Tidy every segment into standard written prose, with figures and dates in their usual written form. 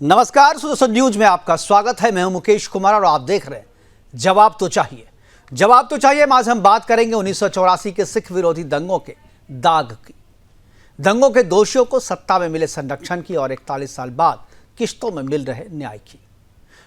नमस्कार, सुदर्शन न्यूज में आपका स्वागत है। मैं हूं मुकेश कुमार और आप देख रहे हैं जवाब तो चाहिए। जवाब तो चाहिए में आज हम बात करेंगे 1984 के सिख विरोधी दंगों के दाग की। दंगों के दोषियों को सत्ता में मिले संरक्षण की और 41 साल बाद किश्तों में मिल रहे न्याय की।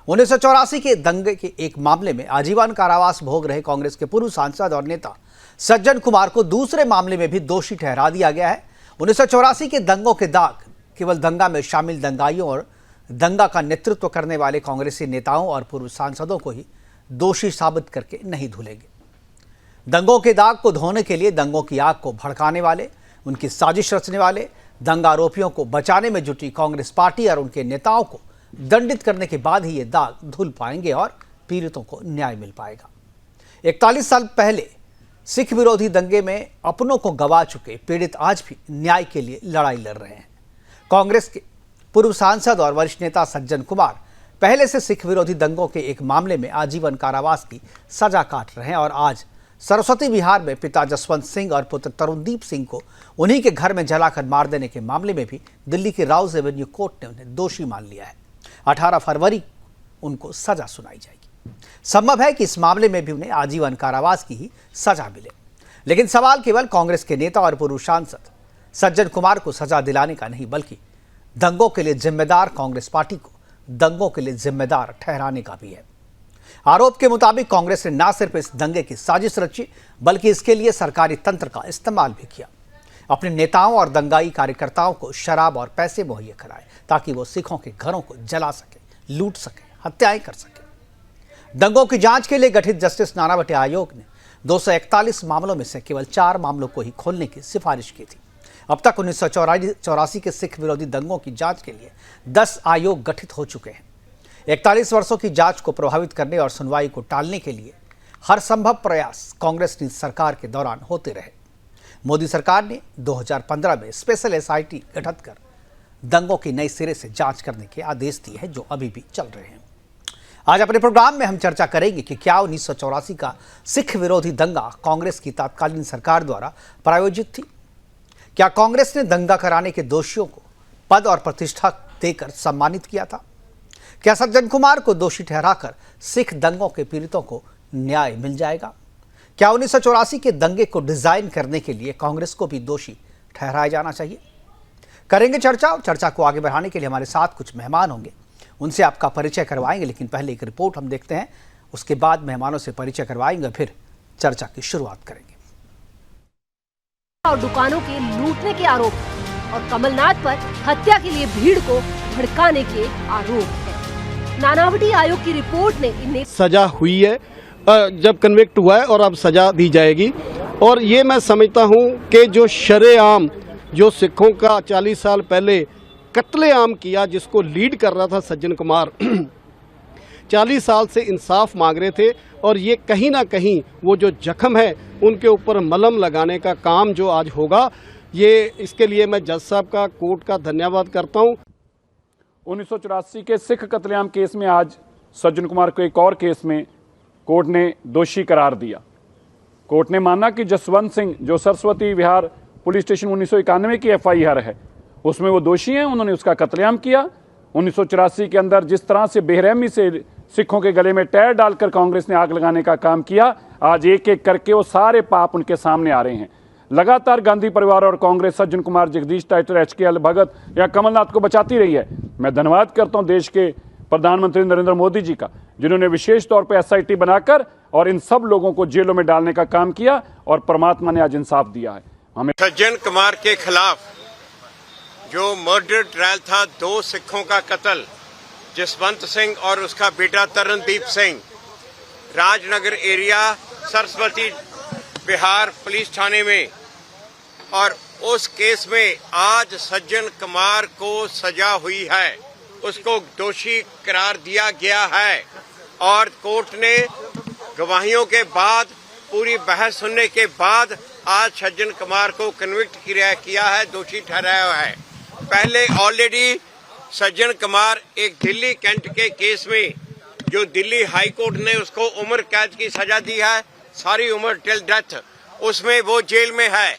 1984 के दंगे के एक मामले में आजीवन कारावास भोग रहे कांग्रेस के पूर्व सांसद और नेता सज्जन कुमार को दूसरे मामले में भी दोषी ठहरा दिया गया है। 1984 के दंगों के दाग केवल दंगा में शामिल दंगाइयों और दंगा का नेतृत्व करने वाले कांग्रेसी नेताओं और पूर्व सांसदों को ही दोषी साबित करके नहीं धुलेंगे। दंगों के दाग को धोने के लिए दंगों की आग को भड़काने वाले, उनकी साजिश रचने वाले दंगा आरोपियों को बचाने में जुटी कांग्रेस पार्टी और उनके नेताओं को दंडित करने के बाद ही ये दाग धुल पाएंगे और पीड़ितों को न्याय मिल पाएगा। 41 साल पहले सिख विरोधी दंगे में अपनों को गवा चुके पीड़ित आज भी न्याय के लिए लड़ाई लड़ रहे हैं। कांग्रेस के पूर्व सांसद और वरिष्ठ नेता सज्जन कुमार पहले से सिख विरोधी दंगों के एक मामले में आजीवन कारावास की सजा काट रहे हैं और आज सरस्वती विहार में पिता जसवंत सिंह और पुत्र तरुणदीप सिंह को उन्हीं के घर में जलाकर मार देने के मामले में भी दिल्ली की राउज एवेन्यू कोर्ट ने उन्हें दोषी मान लिया है। 18 फरवरी उनको सजा सुनाई जाएगी। संभव है कि इस मामले में भी उन्हें आजीवन कारावास की ही सजा मिले, लेकिन सवाल केवल कांग्रेस के नेता और पूर्व सांसद सज्जन कुमार को सजा दिलाने का नहीं, बल्कि दंगों के लिए जिम्मेदार कांग्रेस पार्टी को दंगों के लिए जिम्मेदार ठहराने का भी है। आरोप के मुताबिक कांग्रेस ने न सिर्फ इस दंगे की साजिश रची, बल्कि इसके लिए सरकारी तंत्र का इस्तेमाल भी किया। अपने नेताओं और दंगाई कार्यकर्ताओं को शराब और पैसे मुहैया कराए ताकि वो सिखों के घरों को जला सके, लूट सके, हत्याएं कर सके। दंगों की जांच के लिए गठित जस्टिस नानावटी आयोग ने 241 मामलों में से केवल 4 मामलों को ही खोलने की सिफारिश की थी। अब तक 1984 के सिख विरोधी दंगों की जांच के लिए 10 आयोग गठित हो चुके हैं। 41 वर्षों की जांच को प्रभावित करने और सुनवाई को टालने के लिए हर संभव प्रयास कांग्रेस की सरकार के दौरान होते रहे। मोदी सरकार ने 2015 में स्पेशल एसआईटी गठित कर दंगों की नए सिरे से जांच करने के आदेश दिए हैं, जो अभी भी चल रहे हैं। आज अपने प्रोग्राम में हम चर्चा करेंगे कि क्या 1984 का सिख विरोधी दंगा कांग्रेस की तत्कालीन सरकार द्वारा प्रायोजित थी। क्या कांग्रेस ने दंगा कराने के दोषियों को पद और प्रतिष्ठा देकर सम्मानित किया था? क्या सज्जन कुमार को दोषी ठहराकर सिख दंगों के पीड़ितों को न्याय मिल जाएगा? क्या 1984 के दंगे को डिजाइन करने के लिए कांग्रेस को भी दोषी ठहराया जाना चाहिए? करेंगे चर्चा, और चर्चा को आगे बढ़ाने के लिए हमारे साथ कुछ मेहमान होंगे, उनसे आपका परिचय करवाएंगे। लेकिन पहले एक रिपोर्ट हम देखते हैं, उसके बाद मेहमानों से परिचय करवाएंगे, फिर चर्चा की शुरुआत करेंगे। और दुकानों के लूटने के आरोप और कमलनाथ पर हत्या के लिए भीड़ को भड़काने के आरोप है। नानावटी आयोग की रिपोर्ट ने इन्हें सजा हुई है, जब कन्विक्ट हुआ है और अब सजा दी जाएगी। और ये मैं समझता हूँ कि जो शरेआम जो सिखों का 40 साल पहले कत्लेआम किया, जिसको लीड कर रहा था सज्जन कुमार 40 साल से इंसाफ मांग रहे थे, और ये कहीं ना कहीं वो जो जख्म है उनके ऊपर मलहम लगाने का काम जो आज होगा, ये इसके लिए मैं जज साहब का, कोर्ट का धन्यवाद करता हूँ। 1984 के सिख कत्लेआम केस में आज सज्जन कुमार को एक और केस में कोर्ट ने दोषी करार दिया। कोर्ट ने माना कि जसवंत सिंह, जो सरस्वती विहार पुलिस स्टेशन 1991 की FIR है, उसमें वो दोषी हैं, उन्होंने उसका कत्लेआम किया। 1984 के अंदर जिस तरह से बेरहमी से सिखों के गले में टायर डालकर कांग्रेस ने आग लगाने का काम किया, आज एक एक करके वो सारे पाप उनके सामने आ रहे हैं। लगातार गांधी परिवार और कांग्रेस सज्जन कुमार, जगदीश टाइटर, HKL भगत या कमलनाथ को बचाती रही है। मैं धन्यवाद करता हूं देश के प्रधानमंत्री नरेंद्र मोदी जी का, जिन्होंने विशेष तौर पर SIT बनाकर और इन सब लोगों को जेलों में डालने का काम किया, और परमात्मा ने आज इंसाफ दिया है हमें। सज्जन कुमार के खिलाफ जो मर्डर ट्रायल था, 2 सिखों का कत्ल, जसवंत सिंह और उसका बेटा तरुणदीप सिंह, राजनगर एरिया सरस्वती विहार पुलिस थाने में, और उस केस में आज सज्जन कुमार को सजा हुई है, उसको दोषी करार दिया गया है। और कोर्ट ने गवाहियों के बाद, पूरी बहस सुनने के बाद आज सज्जन कुमार को कन्विक्ट किया है, दोषी ठहराया है। पहले ऑलरेडी सज्जन कुमार एक दिल्ली कैंट के केस में, जो दिल्ली हाई कोर्ट ने उसको उम्र कैद की सजा दी है, सारी उम्र टिल डेथ, उसमें वो जेल में है।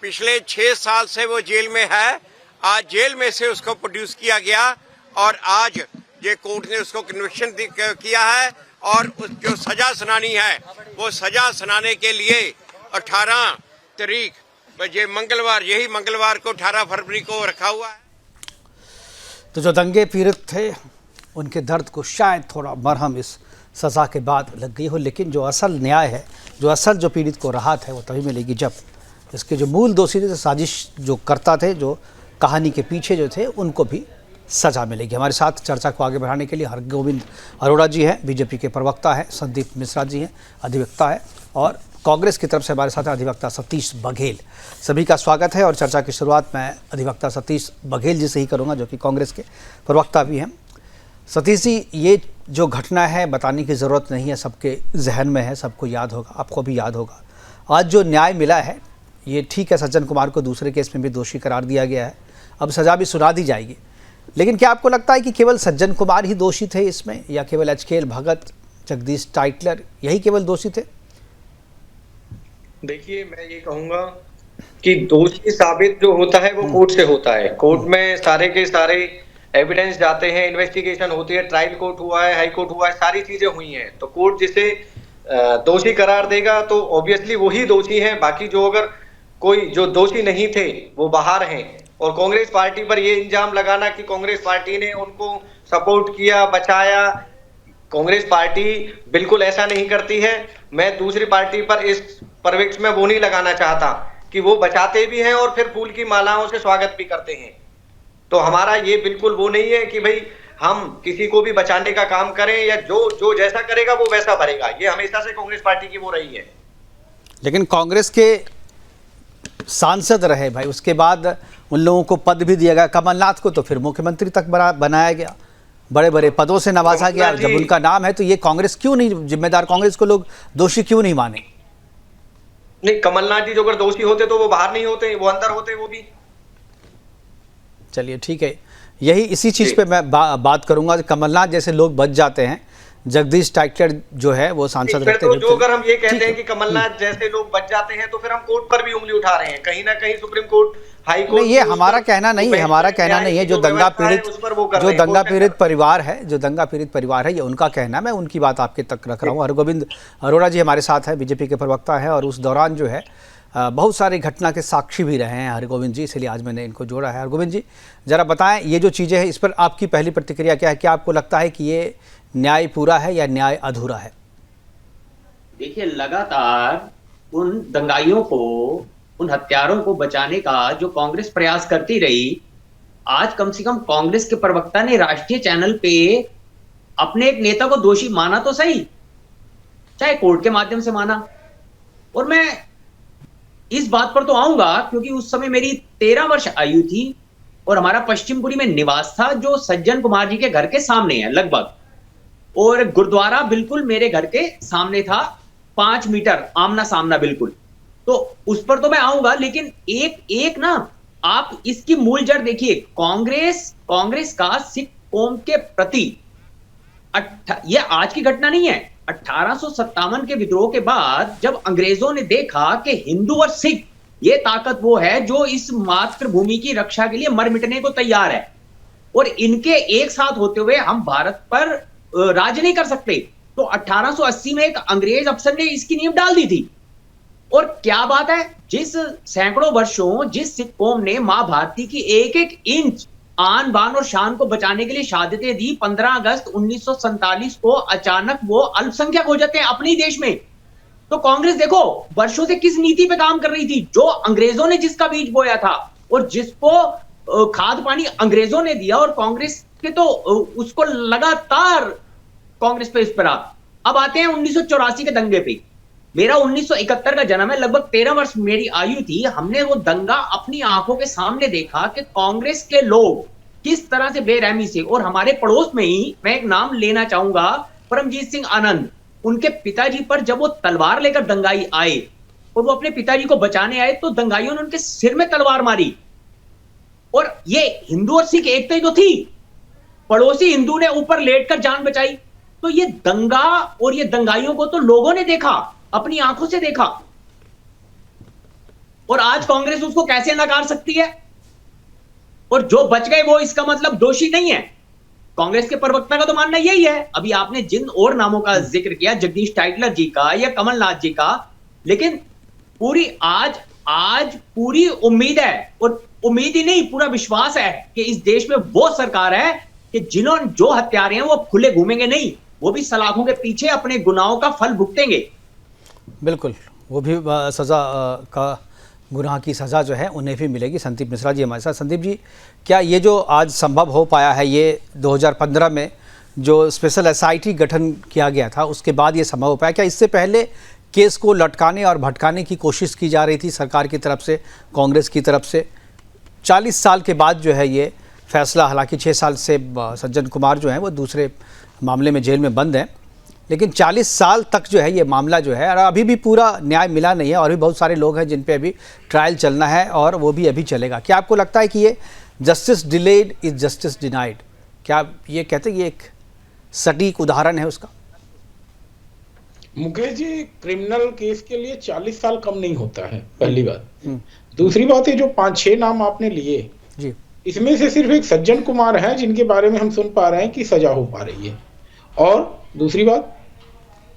पिछले 6 साल से वो जेल में है। आज जेल में से उसको प्रोड्यूस किया गया और आज ये कोर्ट ने उसको कन्विक्शन किया है और जो सजा सुनानी है वो सजा सुनाने के लिए 18 तारीख ये मंगलवार, यही मंगलवार को 18 फरवरी को रखा हुआ है। तो जो दंगे पीड़ित थे उनके दर्द को शायद थोड़ा मरहम इस सज़ा के बाद लग गई हो, लेकिन जो असल न्याय है, जो असल जो पीड़ित को राहत है वो तभी मिलेगी जब इसके जो मूल दोषी थे, साजिश जो करता थे, जो कहानी के पीछे जो थे, उनको भी सज़ा मिलेगी। हमारे साथ चर्चा को आगे बढ़ाने के लिए हरगोविंद अरोड़ा जी हैं, बीजेपी के प्रवक्ता हैं, संदीप मिश्रा जी हैं, अधिवक्ता है, और कांग्रेस की तरफ से हमारे साथ अधिवक्ता सतीश बघेल। सभी का स्वागत है और चर्चा की शुरुआत मैं अधिवक्ता सतीश बघेल जी से ही करूंगा, जो कि कांग्रेस के प्रवक्ता भी हैं। सतीश जी, ये जो घटना है बताने की ज़रूरत नहीं है, सबके जहन में है, सबको याद होगा, आपको भी याद होगा। आज जो न्याय मिला है ये ठीक है, सज्जन कुमार को दूसरे केस में भी दोषी करार दिया गया है, अब सज़ा भी सुना दी जाएगी, लेकिन क्या आपको लगता है कि केवल सज्जन कुमार ही दोषी थे इसमें, या केवल HKL भगत, जगदीश टाइटलर यही केवल दोषी थे? देखिए, मैं ये कहूंगा कि दोषी साबित जो होता है वो कोर्ट से होता है। कोर्ट में सारे के सारे एविडेंस जाते हैं, इन्वेस्टिगेशन होती है, ट्रायल कोर्ट हुआ है, हाई कोर्ट हुआ है, सारी चीजें हुई हैं, तो कोर्ट जिसे दोषी करार देगा तो ऑब्वियसली वही दोषी है। बाकी जो अगर कोई जो दोषी नहीं थे वो बाहर हैं, और कांग्रेस पार्टी पर ये इल्जाम लगाना कि कांग्रेस पार्टी ने उनको सपोर्ट किया, बचाया, कांग्रेस पार्टी बिल्कुल ऐसा नहीं करती है। मैं दूसरी पार्टी पर इस परिप्रेक्ष्य में वो नहीं लगाना चाहता कि वो बचाते भी हैं और फिर फूल की मालाओं से स्वागत भी करते हैं। तो हमारा ये बिल्कुल वो नहीं है कि भाई हम किसी को भी बचाने का काम करें, या जो जैसा करेगा वो वैसा भरेगा। ये हमेशा से कांग्रेस पार्टी की वो रही है। लेकिन कांग्रेस के सांसद रहे भाई, उसके बाद उन लोगों को पद भी दिया गया, कमलनाथ को तो फिर मुख्यमंत्री तक बनाया गया, बड़े बड़े पदों से नवाजा गया। जब उनका नाम है तो ये कांग्रेस क्यों नहीं जिम्मेदार, कांग्रेस को लोग दोषी क्यों नहीं माने? नहीं, कमलनाथ जी जो अगर दोषी होते तो वो बाहर नहीं होते, वो अंदर होते वो भी। चलिए ठीक है, यही इसी चीज़ पे मैं बात करूंगा। कमलनाथ जैसे लोग बच जाते हैं, जगदीश टाइटलर जो है वो सांसद रहते हैं, तो जो अगर हम ये कहते हैं कि कमलनाथ जैसे लोग बच जाते हैं तो फिर हम कोर्ट पर भी उंगली उठा रहे हैं। कहीं ना कहीं सुप्रीम कोर्ट, हाई कोर्ट, ये हमारा कहना नहीं है, हमारा कहना नहीं है। जो दंगा पीड़ित परिवार है, जो दंगा पीड़ित परिवार है, ये उनका कहना, मैं उनकी बात आपके तक रख रहा हूँ। हरगोविंद अरोड़ा जी हमारे साथ है, बीजेपी के प्रवक्ता है, और उस दौरान जो है बहुत सारी घटना के साक्षी भी रहे हैं हरगोविंद जी, इसलिए आज मैंने इनको जोड़ा है। हरगोविंद जी, जरा बताएं ये जो चीज़ें हैं इस पर आपकी पहली प्रतिक्रिया क्या है? क्या आपको लगता है कि ये न्याय पूरा है या न्याय अधूरा है? देखिए, लगातार उन दंगाइयों को, उन हत्यारों को बचाने का जो कांग्रेस प्रयास करती रही, आज कम से कम कांग्रेस के प्रवक्ता ने राष्ट्रीय चैनल पे अपने एक नेता को दोषी माना तो सही, चाहे कोर्ट के माध्यम से माना। और मैं इस बात पर तो आऊंगा क्योंकि उस समय मेरी 13 वर्ष आयु थी और हमारा पश्चिमपुरी में निवास था, जो सज्जन कुमार जी के घर के सामने है लगभग, और गुरुद्वारा बिल्कुल मेरे घर के सामने था, 5 मीटर आमना सामना बिल्कुल। तो उस पर तो मैं आऊंगा, लेकिन एक ना आप इसकी मूल जड़ देखिए। कांग्रेस का सिख कौम के प्रति ये आज की घटना नहीं है। 1857 के विद्रोह के बाद जब अंग्रेजों ने देखा कि हिंदू और सिख ये ताकत वो है जो इस मातृभूमि की रक्षा के लिए मर मिटने को तैयार है, और इनके एक साथ होते हुए हम भारत पर राज नहीं कर सकते, तो 1880 में एक अंग्रेज अफसर ने इसकी नींव डाल दी थी। और क्या बात है, जिस सैकड़ों वर्षों जिस सिख कौम ने मां भारती की एक एक इंच आन बान और शान को बचाने के लिए शहादतें दी, 15 अगस्त 1947 को अचानक वो अल्पसंख्यक हो जाते हैं अपने देश में। तो कांग्रेस देखो वर्षों से किस नीति पे काम कर रही थी, जो अंग्रेजों ने जिसका बीज बोया था और जिसको खाद पानी अंग्रेजों ने दिया, और कांग्रेस के तो उसको लगातार कांग्रेस पे इस पर अब आते हैं 1984 के दंगे पे। मेरा 1971 का जन्म है, लगभग 13 वर्ष मेरी आयु थी। हमने वो दंगा अपनी आंखों के सामने देखा कि कांग्रेस के लोग किस तरह से बेरहमी से, और हमारे पड़ोस में ही मैं एक नाम लेना चाहूंगा, परमजीत सिंह आनंद, उनके पिताजी पर जब वो तलवार लेकर दंगाई आए और वो अपने पिताजी को बचाने आए तो दंगाइयों ने उनके सिर में तलवार मारी। और ये हिंदू और सिख एकता ही तो थी, पड़ोसी हिंदू ने ऊपर लेटकर जान बचाई। तो ये दंगा और ये दंगाइयों को तो लोगों ने देखा, अपनी आंखों से देखा, और आज कांग्रेस उसको कैसे नकार सकती है? और जो बच गए वो इसका मतलब दोषी नहीं है। कांग्रेस के प्रवक्ता का तो मानना यही है। अभी आपने जिन और नामों का जिक्र किया, जगदीश टाइटलर जी का या कमलनाथ जी का, लेकिन पूरी आज पूरी उम्मीद है, और उम्मीद ही नहीं पूरा विश्वास है कि इस देश में वो सरकार है कि जो हत्यारे हैं वो खुले घूमेंगे नहीं, वो भी सलाखों के पीछे अपने गुनाहों का फल भुगतेंगे। बिल्कुल, वो भी सज़ा का गुनाह की सज़ा जो है उन्हें भी मिलेगी। संदीप मिश्रा जी हमारे साथ। संदीप जी, क्या ये जो आज संभव हो पाया है, ये 2015 में जो स्पेशल एसआईटी गठन किया गया था उसके बाद ये संभव हो पाया? क्या इससे पहले केस को लटकाने और भटकाने की कोशिश की जा रही थी सरकार की तरफ से, कांग्रेस की तरफ से? 40 साल के बाद जो है ये फैसला, हालांकि 6 साल से सज्जन कुमार जो हैं वो दूसरे मामले में जेल में बंद हैं, लेकिन 40 साल तक जो है ये मामला जो है, और अभी भी पूरा न्याय मिला नहीं है, और भी बहुत सारे लोग हैं जिन पे अभी ट्रायल चलना है और वो भी अभी चलेगा। क्या आपको लगता है कि ये justice delayed is justice denied, क्या आप ये कहते हैं ये एक सटीक उदाहरण है उसका? मुकेश जी, क्रिमिनल केस के लिए 40 साल कम नहीं होता है, पहली बात। दूसरी बात है, जो 5-6 नाम आपने लिए जी, इसमें से सिर्फ एक सज्जन कुमार है जिनके बारे में हम सुन पा रहे हैं कि सजा हो पा रही है। और दूसरी बात,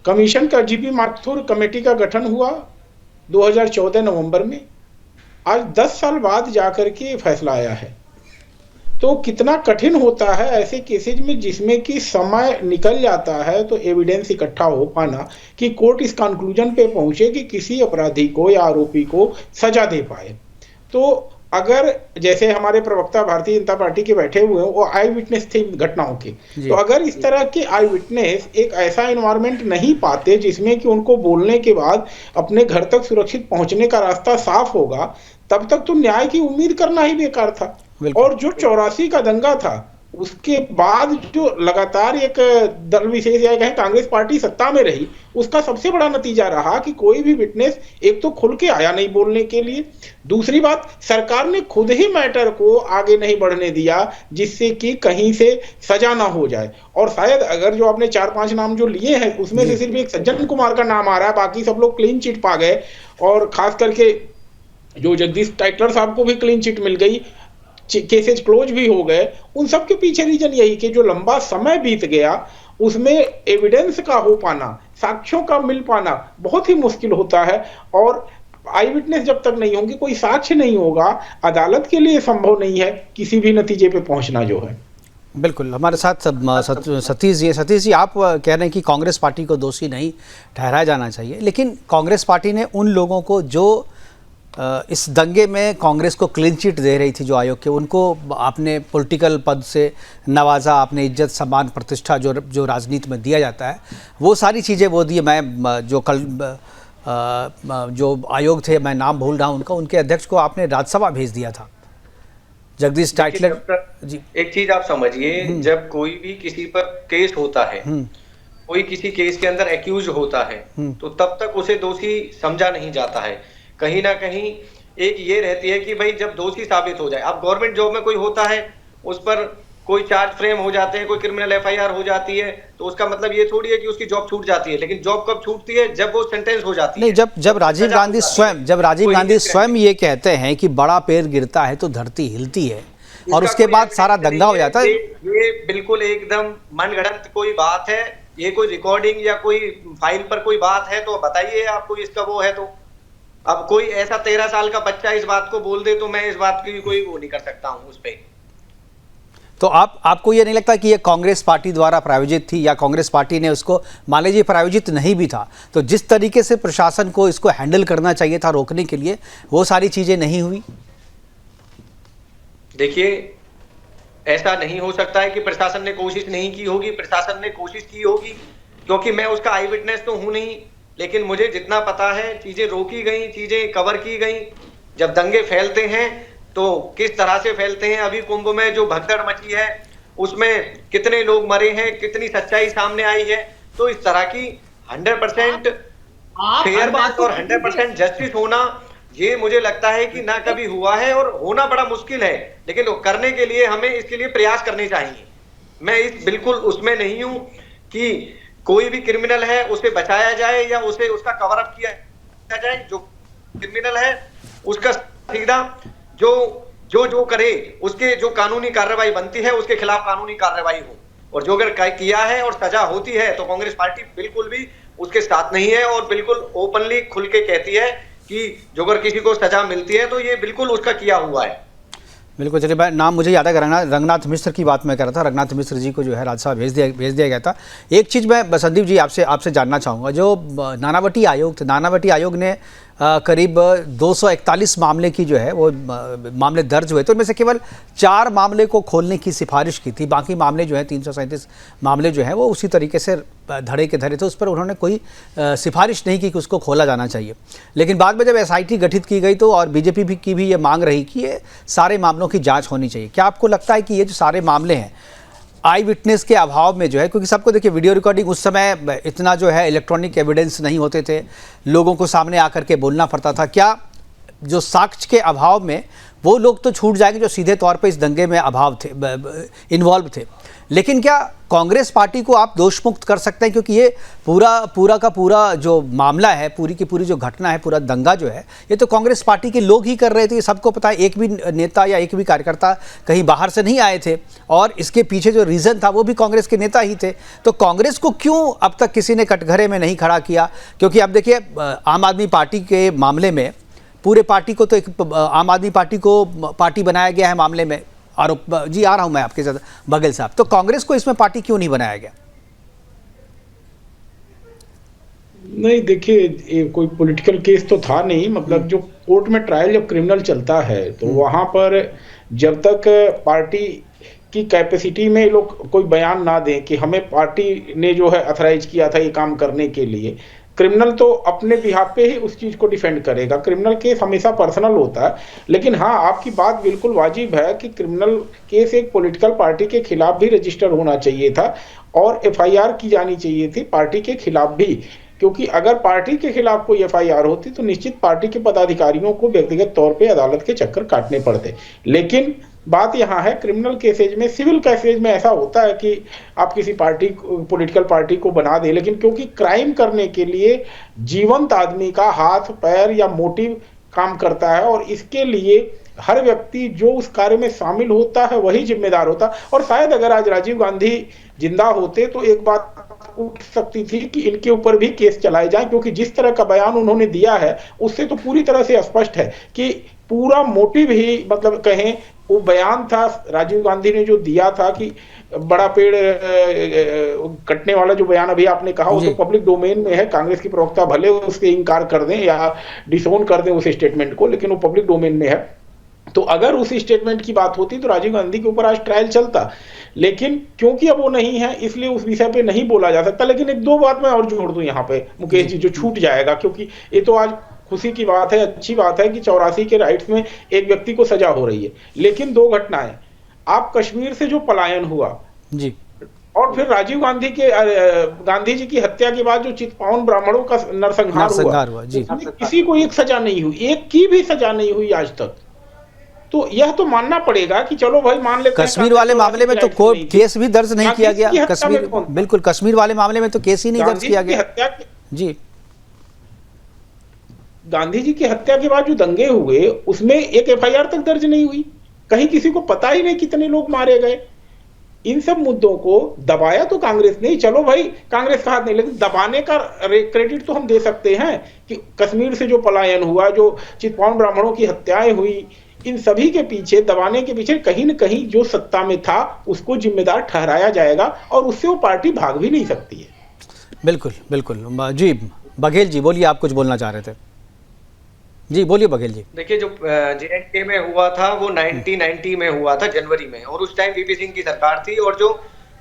कमीशन का जीपी माथुर कमेटी का गठन हुआ 2014 नवंबर में, आज 10 साल बाद जाकर के फैसला आया है। तो कितना कठिन होता है ऐसे केसेज में जिसमें कि समय निकल जाता है तो एविडेंस इकट्ठा हो पाना कि कोर्ट इस कंक्लूजन पे पहुंचे कि किसी अपराधी को या आरोपी को सजा दे पाए। तो अगर जैसे हमारे प्रवक्ता भारतीय जनता पार्टी के बैठे हुए हैं, वो आई विटनेस थे घटनाओं के, तो अगर इस तरह के आई विटनेस एक ऐसा एनवायरनमेंट नहीं पाते जिसमें कि उनको बोलने के बाद अपने घर तक सुरक्षित पहुंचने का रास्ता साफ होगा, तब तक तो न्याय की उम्मीद करना ही बेकार था। और जो 84 का दंगा था उसके बाद जो लगातार एक दल विशेष या कहें कांग्रेस पार्टी सत्ता में रही, उसका सबसे बड़ा नतीजा रहा कि कोई भी विटनेस एक तो खुल के आया नहीं बोलने के लिए, दूसरी बात सरकार ने खुद ही मैटर को आगे नहीं बढ़ने दिया जिससे कि कहीं से सजा ना हो जाए। और शायद अगर जो आपने 4-5 नाम जो लिए हैं उसमें से सिर्फ एक सज्जन कुमार का नाम आ रहा है, बाकी सब लोग क्लीन चिट पा गए, और खास करके जो जगदीश टाइटलर साहब को भी क्लीन चिट मिल गई, केसेज क्लोज भी हो गए। उन सब के पीछे रीजन यही कि जो लंबा समय बीत गया उसमें एविडेंस का हो पाना, साक्ष्यों का मिल पाना बहुत ही मुश्किल होता है। और आई विटनेस जब तक नहीं होंगे, कोई साक्ष्य नहीं होगा, अदालत के लिए संभव नहीं है किसी भी नतीजे पे पहुंचना जो है। बिल्कुल, हमारे साथ सतीश जी, आप कह रहे हैं कि कांग्रेस पार्टी को दोषी नहीं ठहराया जाना चाहिए, लेकिन कांग्रेस पार्टी ने उन लोगों को जो इस दंगे में कांग्रेस को क्लीन चिट दे रही थी, जो आयोग के, उनको आपने पॉलिटिकल पद से नवाजा, आपने इज्जत सम्मान प्रतिष्ठा जो राजनीति में दिया जाता है वो सारी चीज़ें वो दी। मैं जो कल जो आयोग थे, मैं नाम भूल रहा हूँ उनका, उनके अध्यक्ष को आपने राज्यसभा भेज दिया था, जगदीश टाइटलर जी। एक चीज आप समझिए, जब कोई भी किसी पर केस होता है, कोई किसी केस के अंदर एक्यूज होता है, तो तब तक उसे दोषी समझा नहीं जाता है। कहीं ना कहीं एक ये रहती है कि भाई जब दोषी साबित हो जाए, अब गवर्नमेंट जॉब में कोई होता है उस पर कोई चार्ज फ्रेम हो जाते हैं, कोई क्रिमिनल एफआईआर हो जाती है, तो उसका मतलब ये थोड़ी है कि उसकी जॉब छूट जाती है। लेकिन जॉब कब छूटती है? जब वो सेंटेंस हो जाती है। नहीं, जब राजीव गांधी स्वयं ये कहते हैं कि बड़ा पेड़ गिरता है तो धरती हिलती है, और उसके बाद सारा दंगा हो जाता है। ये बिल्कुल एकदम मनगढ़ंत कोई बात है, ये कोई रिकॉर्डिंग या कोई फाइल पर कोई बात है तो बताइए आपको इसका वो है। तो अब कोई ऐसा 13 साल का बच्चा इस बात को बोल दे तो मैं इस बात की कोई वो नहीं कर सकता हूं उस पे। तो आपको ये नहीं लगता कि ये कांग्रेस पार्टी द्वारा प्रायोजित थी, या कांग्रेस पार्टी ने उसको, मान लीजिए प्रायोजित नहीं भी था, तो जिस तरीके से प्रशासन को इसको हैंडल करना चाहिए था रोकने के लिए, वो सारी चीजें नहीं हुई? देखिए, ऐसा नहीं हो सकता है कि प्रशासन ने कोशिश नहीं की होगी। प्रशासन ने कोशिश की होगी, क्योंकि मैं उसका आई विटनेस तो हूं नहीं, लेकिन मुझे जितना पता है चीजें रोकी गई, चीजें कवर की गई। जब दंगे फैलते हैं तो किस तरह से फैलते हैं, अभी कुंभ में जो भगदड़ मची है उसमें कितने लोग मरे हैं, कितनी सच्चाई सामने आई है। तो इस तरह की 100% फेयरनेस और 100% जस्टिस होना, ये मुझे लगता है कि ना कभी हुआ है और होना बड़ा मुश्किल है। लेकिन करने के लिए हमें इसके लिए प्रयास करने चाहिए। मैं इस बिल्कुल उसमें नहीं हूं कि कोई भी क्रिमिनल है उसे बचाया जाए या उसे उसका कवर अप किया जाए। जो क्रिमिनल है उसका सीधा जो करे, उसके जो कानूनी कार्रवाई बनती है उसके खिलाफ कानूनी कार्रवाई हो। और जो अगर किया है और सजा होती है तो कांग्रेस पार्टी बिल्कुल भी उसके साथ नहीं है और बिल्कुल ओपनली खुल के कहती है कि जो अगर किसी को सजा मिलती है तो ये बिल्कुल उसका किया हुआ है। बिल्कुल। चलिए भाई, नाम मुझे याद है, रंगनाथ मिश्र की बात मैं कर रहा था। रंगनाथ मिश्र जी को जो है राज्यसभा भेज दिया गया था। एक चीज़ मैं संदीप जी आपसे जानना चाहूँगा, जो नानावटी आयोग थे, नानावटी आयोग ने करीब 241 मामले की जो है वो मामले दर्ज हुए, तो उनमें से केवल 4 मामले को खोलने की सिफारिश की थी। बाकी मामले जो हैं 337 मामले जो हैं वो उसी तरीके से धड़े के धरे थे, उस पर उन्होंने कोई सिफारिश नहीं की कि उसको खोला जाना चाहिए। लेकिन बाद में जब SIT गठित की गई तो और बीजेपी की भी ये मांग रही कि ये सारे मामलों की जाँच होनी चाहिए। क्या आपको लगता है कि ये जो सारे मामले हैं आई विटनेस के अभाव में जो है, क्योंकि सबको देखिए वीडियो रिकॉर्डिंग उस समय इतना जो है इलेक्ट्रॉनिक एविडेंस नहीं होते थे, लोगों को सामने आकर के बोलना पड़ता था, क्या जो साक्ष्य के अभाव में वो लोग तो छूट जाएंगे जो सीधे तौर पे इस दंगे में इन्वॉल्व थे, लेकिन क्या कांग्रेस पार्टी को आप दोषमुक्त कर सकते हैं? क्योंकि ये पूरा का पूरा जो मामला है, पूरी की पूरी जो घटना है, पूरा दंगा जो है, ये तो कांग्रेस पार्टी के लोग ही कर रहे थे, ये सबको पता है। एक भी नेता या एक भी कार्यकर्ता कहीं बाहर से नहीं आए थे और इसके पीछे जो रीज़न था वो भी कांग्रेस के नेता ही थे। तो कांग्रेस को क्यों अब तक किसी ने कटघरे में नहीं खड़ा किया? क्योंकि अब देखिए आम आदमी पार्टी के मामले में पूरे पार्टी को तो एक आम आदमी पार्टी को पार्टी बनाया गया है मामले में आरोप। जी आ रहा हूं मैं आपके साथ बघेल साहब, तो कांग्रेस को इसमें पार्टी क्यों नहीं बनाया गया? नहीं, देखिए कोई पॉलिटिकल केस तो था नहीं, मतलब जो कोर्ट में ट्रायल जब क्रिमिनल चलता है तो वहां पर जब तक पार्टी की कैपेसिटी में लोग कोई बयान ना दें कि हमें पार्टी ने जो है अथराइज किया था ये काम करने के लिए, क्रिमिनल तो अपने बिहाफ पे ही उस चीज को डिफेंड करेगा। क्रिमिनल केस हमेशा पर्सनल होता है, लेकिन हाँ आपकी बात बिल्कुल वाजिब है कि क्रिमिनल केस एक पॉलिटिकल पार्टी के खिलाफ भी रजिस्टर होना चाहिए था और FIR की जानी चाहिए थी पार्टी के खिलाफ भी, क्योंकि अगर पार्टी के खिलाफ कोई FIR होती तो निश्चित पार्टी के पदाधिकारियों को व्यक्तिगत तौर पे अदालत के चक्कर काटने पड़ते। लेकिन बात यहाँ है क्रिमिनल केसेज में, सिविल केसेज में ऐसा होता है कि आप किसी पार्टी पॉलिटिकल पार्टी को बना दे, लेकिन क्योंकि क्राइम करने के लिए जीवंत आदमी का हाथ पैर या मोटिव काम करता है और इसके लिए हर व्यक्ति जो उस कार्य में शामिल होता है वही जिम्मेदार होता। और शायद अगर आज राजीव गांधी जिंदा होते तो एक बात उठ सकती थी कि इनके ऊपर भी केस चलाए जाए, क्योंकि जिस तरह का बयान उन्होंने दिया है उससे तो पूरी तरह से स्पष्ट है कि पूरा मोटिव ही, मतलब कहें वो बयान था राजीव गांधी ने जो दिया था कि बड़ा पेड़ कटने वाला जो बयान अभी आपने कहा वो तो पब्लिक डोमेन में है। कांग्रेस की प्रवक्ता भले उसके इनकार कर दें या डिसोन कर दें उस स्टेटमेंट को, लेकिन वो पब्लिक डोमेन में है। तो अगर उस स्टेटमेंट की बात होती तो राजीव गांधी के ऊपर आज ट्रायल चलता, लेकिन क्योंकि अब वो नहीं है इसलिए उस विषय पे नहीं बोला जा सकता। लेकिन एक दो बात मैं और जोड़ दूं यहाँ पे मुकेश जी, जो छूट जाएगा, क्योंकि ये तो आज खुशी की बात है, अच्छी बात है कि 84 के राइट्स में एक व्यक्ति को सजा हो रही है, लेकिन 2 घटनाएं, आप कश्मीर से जो पलायन हुआ जी, और फिर राजीव गांधी के गांधी जी की हत्या के बाद जो चितपावन ब्राह्मणों का नरसंहार हुआ जी, किसी को एक सजा नहीं हुई, एक की भी सजा नहीं हुई आज तक। तो यह तो मानना पड़ेगा कि चलो भाई मान लेते हैं कश्मीर वाले मामले में तो कोई केस भी दर्ज नहीं किया गया। कश्मीर, बिल्कुल कश्मीर वाले मामले में तो केस ही नहीं दर्ज किया गया जी। गांधी जी की हत्या के बाद जो दंगे हुए उसमें एक FIR तक दर्ज नहीं हुई, कहीं किसी को पता ही नहीं कितने लोग मारे गए। इन सब मुद्दों को दबाया तो कांग्रेस ने, चलो भाई कांग्रेस का हाथ नहीं, लेकिन दबाने का क्रेडिट तो हम दे सकते हैं कि कश्मीर से जो पलायन हुआ, जो चितपावन ब्राह्मणों की हत्याएं हुई, इन सभी के पीछे, दबाने के पीछे कहीं न कहीं जो सत्ता में था उसको जिम्मेदार ठहराया जाएगा और उससे वो पार्टी भाग भी नहीं सकती है। बिल्कुल बिल्कुल जी। बघेल जी बोलिए, आप कुछ बोलना चाह रहे थे जी, बोलिए बघेल जी। देखिए जो JNK में हुआ था वो 1990 में हुआ था जनवरी में, और उस टाइम VP सिंह की सरकार थी और जो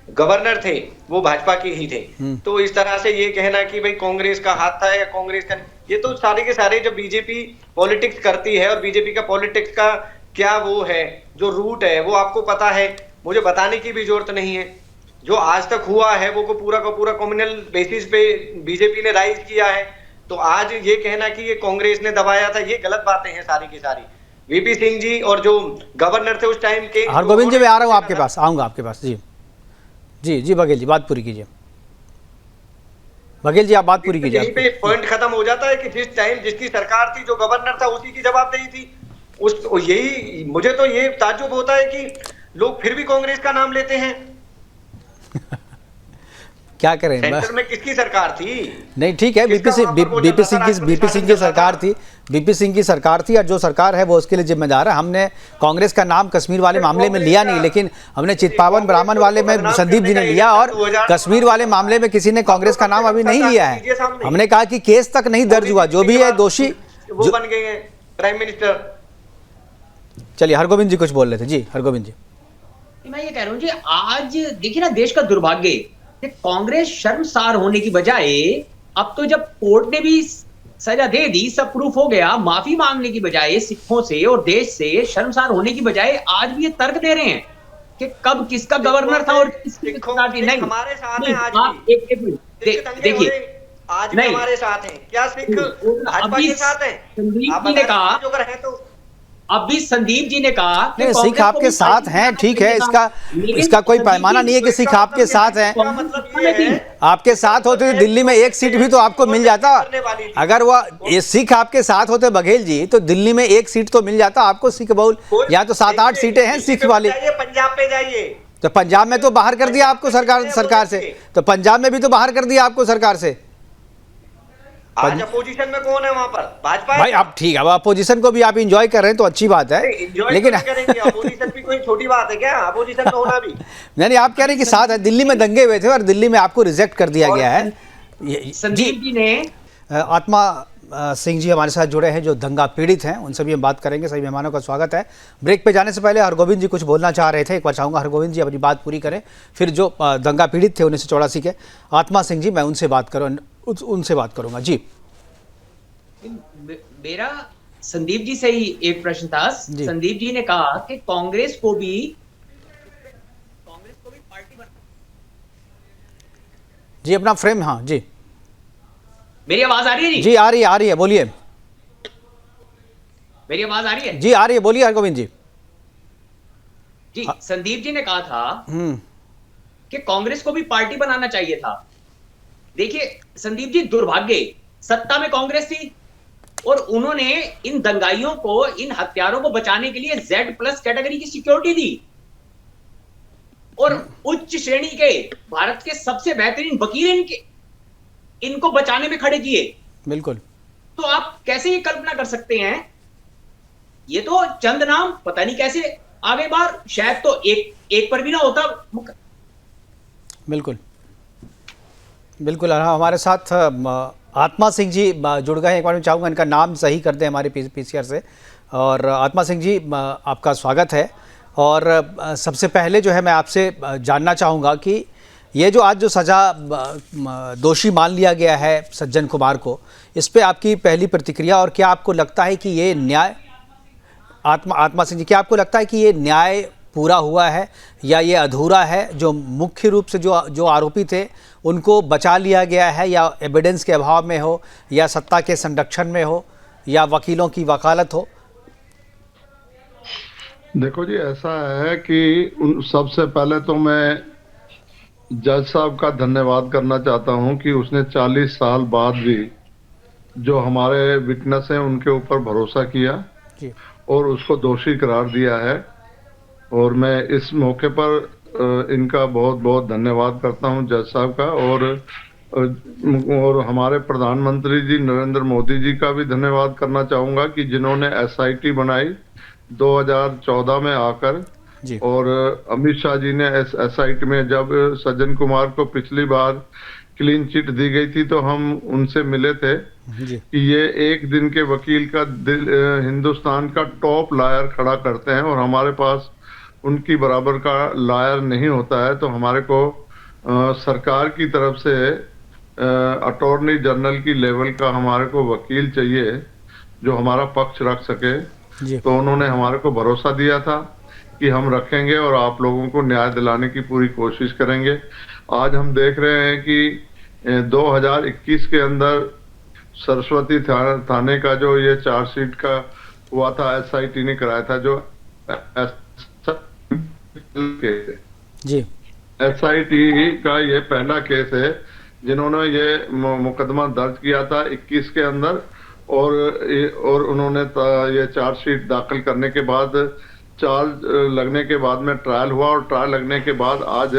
गवर्नर थे वो भाजपा के ही थे। तो इस तरह से ये कहना कि भाई कांग्रेस का हाथ था या कांग्रेस का, ये तो सारे के सारे जब बीजेपी पॉलिटिक्स करती है और बीजेपी का पॉलिटिक्स का क्या वो है, जो रूट है वो आपको पता है, मुझे बताने की भी जरूरत नहीं है। जो आज तक हुआ है वो को पूरा का पूरा कम्युनल बेसिस पे बीजेपी ने राइज किया है। तो आज ये कहना कि ये कांग्रेस ने दबाया था, ये गलत बातें हैं सारी की सारी। VP सिंह जी और जो गवर्नर थे उस टाइम के, हरगोविंद जी मैं आ रहा हूँ आपके पास, आऊंगा आपके पास जी। जी जी बघेल जी बात पूरी कीजिए। बघेल जी आप बात पूरी कीजिए। यहीं पे पॉइंट खत्म हो जाता है कि जिस टाइम जिसकी सरकार थी, जो गवर्नर था, उसी की जवाबदेही थी। यही मुझे तो ये ताज्जुब होता है कि लोग फिर भी कांग्रेस का नाम लेते हैं। क्या करें सेंटर में किसकी सरकार थी? नहीं ठीक है, बीपी सिंह की सरकार थी, बीपी सिंह की सरकार थी, और जो सरकार है वो उसके लिए जिम्मेदार है। हमने कांग्रेस का नाम कश्मीर वाले मामले में लिया नहीं, लेकिन हमने चितपावन ब्राह्मण वाले में संदीप जी ने लिया, और कश्मीर वाले मामले में किसी ने कांग्रेस का नाम अभी नहीं लिया है। हमने कहा कि केस तक नहीं दर्ज हुआ, जो भी है दोषी वो बन गए हैं प्राइम मिनिस्टर। चलिए हरगोविंद जी कुछ बोल रहे थे। जी हरगोविंद जी। मैं ये कह रहा हूं जी, आज देखिए ना देश का दुर्भाग्य कि कांग्रेस शर्मसार होने की बजाय अब तो जब कोर्ट ने भी सजा दे दी, सब प्रूफ हो गया, माफी मांगने की बजाय सिखों से और देश से शर्मसार होने की बजाय आज भी ये तर्क दे रहे हैं कि कब किसका गवर्नर था और किसकी नहीं। हमारे साथ हैं आज आप भी। एक देखिए, आज भी हमारे साथ हैं। क्या सिख भाजपा के साथ हैं? संदीप जी ने कहा, अगर है तो अभी संदीप जी ने कहा कि नहीं, सिख आपके साथ हैं, ठीक है, इसका कोई पैमाना नहीं है कि सिख आपके साथ हैं। आपके साथ होते तो दिल्ली में एक सीट भी तो आपको मिल जाता। अगर वो ये सिख आपके साथ होते बघेल जी, तो दिल्ली में एक सीट तो मिल जाता आपको, सिख बहुल। या तो 7-8 सीटें हैं सिख वाली। पंजाब पे जाइए, तो पंजाब में तो बाहर कर दिया आपको सरकार से, तो पंजाब में भी तो बाहर कर दिया आपको सरकार से। आज अपोजिशन में कौन है वहां पर? भाजपा। भाई आप ठीक है, अपोजिशन को भी आप इंजॉय कर रहे हैं तो अच्छी बात है, लेकिन अपोजिशन भी कोई छोटी बात है क्या? अपोजिशन में होना भी नहीं, आप कह रहे हैं कि साथ है। दिल्ली में दंगे हुए थे और दिल्ली में आपको रिजेक्ट कर दिया गया है। संदीप जी ने आत्मा सिंह जी हमारे साथ जुड़े हैं जो दंगा पीड़ित हैं, उनसे भी हम बात करेंगे। सभी मेहमानों का स्वागत है। ब्रेक पे जाने से पहले हरगोविंद जी कुछ बोलना चाह रहे थे, एक बार चाहूँगा हरगोविंद जी अपनी बात पूरी करें, फिर जो दंगा पीड़ित थे 1984 के आत्मा सिंह जी, मैं उनसे बात करूँगा। जी मेरा संदीप जी से ही एक प्रश्न था। संदीप जी ने कहा कि कांग्रेस को भी पार्टी बना। जी अपना फ्रेम। हाँ जी, मेरी आवाज आ रही है? जी आ रही है, बोलिए। मेरी आवाज आ रही है? जी आ रही है, बोलिए हरगोविंद जी। जी संदीप जी ने कहा था कि कांग्रेस को भी पार्टी बनाना चाहिए था। देखिए संदीप जी, दुर्भाग्य सत्ता में कांग्रेस थी और उन्होंने इन दंगाइयों को, इन हत्यारों को बचाने के लिए Z+ कैटेगरी की सिक्योरिटी दी और उच्च श्रेणी के भारत के सबसे बेहतरीन वकील इनको बचाने में खड़े किए। बिल्कुल। तो आप कैसे ये कल्पना कर सकते हैं? ये तो चंद नाम पता नहीं कैसे आगे बार, शायद तो एक पर भी ना होता। बिल्कुल बिल्कुल। हमारे साथ आत्मा सिंह जी जुड़ गए हैं। एक बार मैं चाहूँगा इनका नाम सही कर दें हमारे पीसीआर से। और आत्मा सिंह जी आपका स्वागत है। और सबसे पहले जो है मैं आपसे जानना चाहूँगा कि ये जो आज जो सज़ा दोषी मान लिया गया है सज्जन कुमार को, इस पे आपकी पहली प्रतिक्रिया, और क्या आपको लगता है कि ये न्याय, आत्मा सिंह जी, क्या आपको लगता है कि ये न्याय पूरा हुआ है या ये अधूरा है? जो मुख्य रूप से जो आरोपी थे उनको बचा लिया गया है, या एविडेंस के अभाव में हो, या सत्ता के संरक्षण में हो, या वकीलों की वकालत हो? देखो जी, ऐसा है कि सबसे पहले तो मैं जज साहब का धन्यवाद करना चाहता हूं कि उसने 40 साल बाद भी जो हमारे विटनेस हैं उनके ऊपर भरोसा किया जी, और उसको दोषी करार दिया है। और मैं इस मौके पर इनका बहुत बहुत धन्यवाद करता हूं जज साहब का, और हमारे प्रधानमंत्री जी नरेंद्र मोदी जी का भी धन्यवाद करना चाहूंगा कि जिन्होंने SIT बनाई 2014 में आकर जी। और अमित शाह जी ने SIT में जब सज्जन कुमार को पिछली बार क्लीन चिट दी गई थी तो हम उनसे मिले थे जी। कि ये एक दिन के वकील का हिंदुस्तान का टॉप लॉयर खड़ा करते हैं और हमारे पास उनकी बराबर का लॉयर नहीं होता है, तो हमारे को सरकार की तरफ से अटॉर्नी जनरल की लेवल का हमारे को वकील चाहिए जो हमारा पक्ष रख सके जी। तो उन्होंने हमारे को भरोसा दिया था कि हम रखेंगे और आप लोगों को न्याय दिलाने की पूरी कोशिश करेंगे। आज हम देख रहे हैं कि 2021 के अंदर सरस्वती थाने का जो ये चार्जशीट का हुआ था, SIT ने कराया था, जो जी, SIT का ये पहला केस है जिन्होंने ये मुकदमा दर्ज किया था 21 के अंदर, और उन्होंने ये चार्जशीट दाखिल करने के बाद चार्ज लगने के बाद में ट्रायल हुआ, और ट्रायल लगने के बाद आज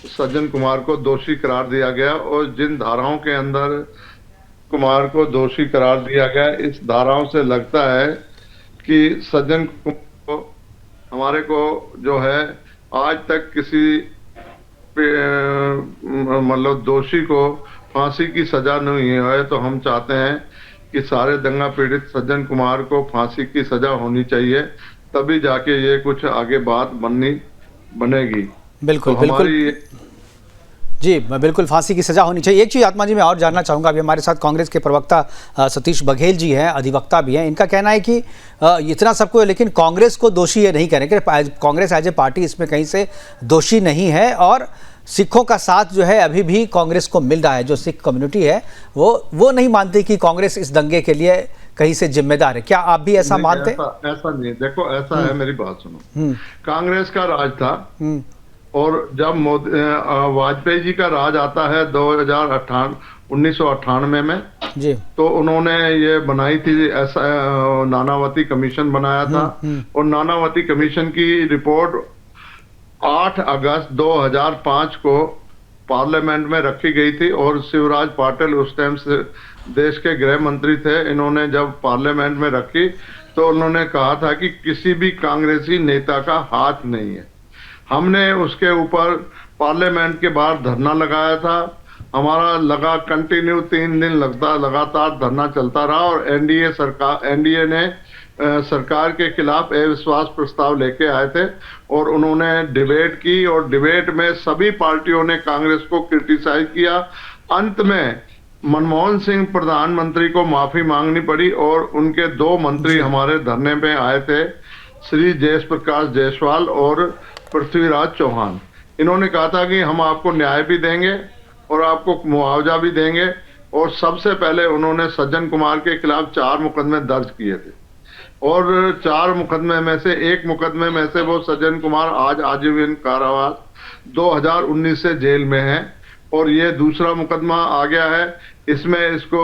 सज्जन कुमार को दोषी करार दिया गया और जिन धाराओं के अंदर कुमार को दोषी करार दिया गया, इस धाराओं से लगता है कि सज्जन को हमारे को जो है आज तक किसी मतलब दोषी को फांसी की सजा नहीं है। तो हम चाहते हैं कि सारे दंगा पीड़ित सज्जन कुमार को फांसी की सजा होनी चाहिए, तभी जाके ये कुछ आगे बात बनेगी। बिल्कुल तो बिल्कुल जी, बिल्कुल फांसी की सजा होनी चाहिए। एक चीज़ आत्मा जी मैं और जानना चाहूँगा, अभी हमारे साथ कांग्रेस के प्रवक्ता सतीश बघेल जी हैं, अधिवक्ता भी हैं। इनका कहना है कि इतना सबको, लेकिन कांग्रेस को दोषी ये नहीं कह रहे कि कांग्रेस एज ए पार्टी इसमें कहीं से दोषी नहीं है, और सिखों का साथ जो है अभी भी कांग्रेस को मिल रहा है। जो सिख कम्युनिटी है वो नहीं मानती कि कांग्रेस इस दंगे के लिए कहीं से जिम्मेदार है। क्या आप भी ऐसा मानते? ऐसा नहीं, देखो ऐसा है, मेरी बात सुनो। कांग्रेस का राज था और जब वाजपेयी जी का राज आता है 1998 में जी, तो उन्होंने ये बनाई थी ऐसा नानावती कमीशन बनाया था, और नानावती कमीशन की रिपोर्ट 8 अगस्त 2005 को पार्लियामेंट में रखी गई थी। और शिवराज पाटिल उस टाइम से देश के गृह मंत्री थे। इन्होंने जब पार्लियामेंट में रखी तो उन्होंने कहा था कि किसी भी कांग्रेसी नेता का हाथ नहीं है। हमने उसके ऊपर पार्लियामेंट के बाहर धरना लगाया था। हमारा कंटिन्यू 3 दिन लगातार धरना चलता रहा, और एनडीए ने सरकार के खिलाफ अविश्वास प्रस्ताव लेके आए थे, और उन्होंने डिबेट की, और डिबेट में सभी पार्टियों ने कांग्रेस को क्रिटिसाइज किया। अंत में मनमोहन सिंह प्रधानमंत्री को माफी मांगनी पड़ी, और उनके 2 मंत्री हमारे धरने पे आए थे, श्री जयप्रकाश जायसवाल और पृथ्वीराज चौहान। इन्होंने कहा था कि हम आपको न्याय भी देंगे और आपको मुआवजा भी देंगे। और सबसे पहले उन्होंने सज्जन कुमार के खिलाफ 4 मुकदमे दर्ज किए थे, और 4 मुकदमे में से 1 मुकदमे में से वो सज्जन कुमार आज आजीवन कारावास 2019 से जेल में है, और ये दूसरा मुकदमा आ गया है। इसमें इसको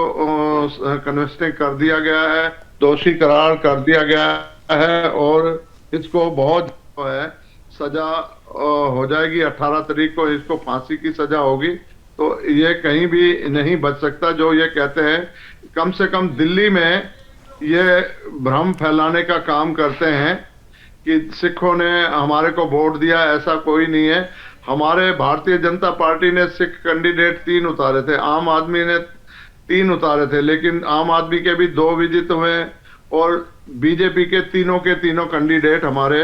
कन्विक्ट कर दिया गया है, दोषी करार कर दिया गया है, और इसको बहुत सजा हो जाएगी। 18 तारीख को इसको फांसी की सजा होगी। तो ये कहीं भी नहीं बच सकता। जो ये कहते हैं, कम से कम दिल्ली में ये भ्रम फैलाने का काम करते हैं कि सिखों ने हमारे को वोट दिया, ऐसा कोई नहीं है। हमारे भारतीय जनता पार्टी ने सिख कैंडिडेट 3 उतारे थे, आम आदमी ने 3 उतारे थे, लेकिन आम आदमी के भी 2 विजित हुए, और बीजेपी के तीनों कैंडिडेट हमारे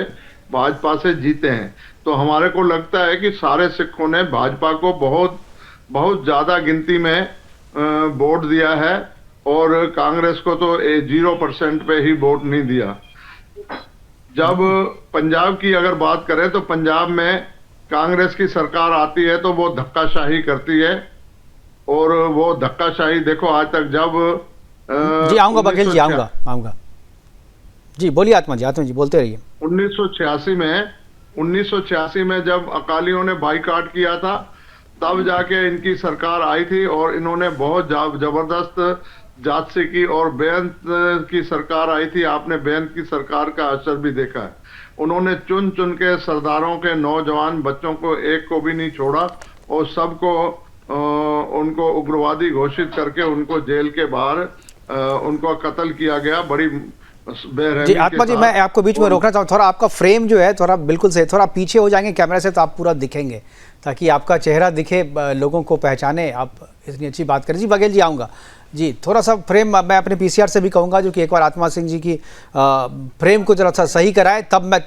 भाजपा से जीते हैं। तो हमारे को लगता है कि सारे सिखों ने भाजपा को बहुत ज्यादा गिनती में वोट दिया है, और कांग्रेस को तो 0% पे ही वोट नहीं दिया। जब पंजाब की अगर बात करें तो पंजाब में कांग्रेस की सरकार आती है तो वो धक्काशाही करती है, और वो धक्काशाही देखो आज तक जब जी आऊंगा बघेल जी, आऊंगा जी, बोलिए आत्मा जी बोलते रहिए। 1986 में जब अकालियों ने बाइकाट किया था, तब जाके इनकी सरकार आई थी, और इन्होंने बहुत जबरदस्त जांच से की, और बेअंत की सरकार आई थी। आपने बेअंत की सरकार का असर भी देखा है। उन्होंने चुन के सरदारों के नौजवान बच्चों को एक को भी नहीं छोड़ा, और सबको उनको उग्रवादी घोषित करके उनको जेल के बाहर उनको कत्ल किया गया। बड़ी जी आत्मा जी, मैं आपको बीच में रोकना चाहूँ। थोड़ा आपका फ्रेम जो है थोड़ा बिल्कुल से थोड़ा पीछे हो जाएंगे कैमरा से, तो आप पूरा दिखेंगे, ताकि आपका चेहरा दिखे, लोगों को पहचाने। आप इतनी अच्छी बात करें। जी बघेल जी आऊँगा जी, थोड़ा सा फ्रेम मैं अपने पीसीआर से भी कहूँगा जो कि एक बार आत्मा सिंह जी की फ्रेम को जरा सा सही कराए, तब मैं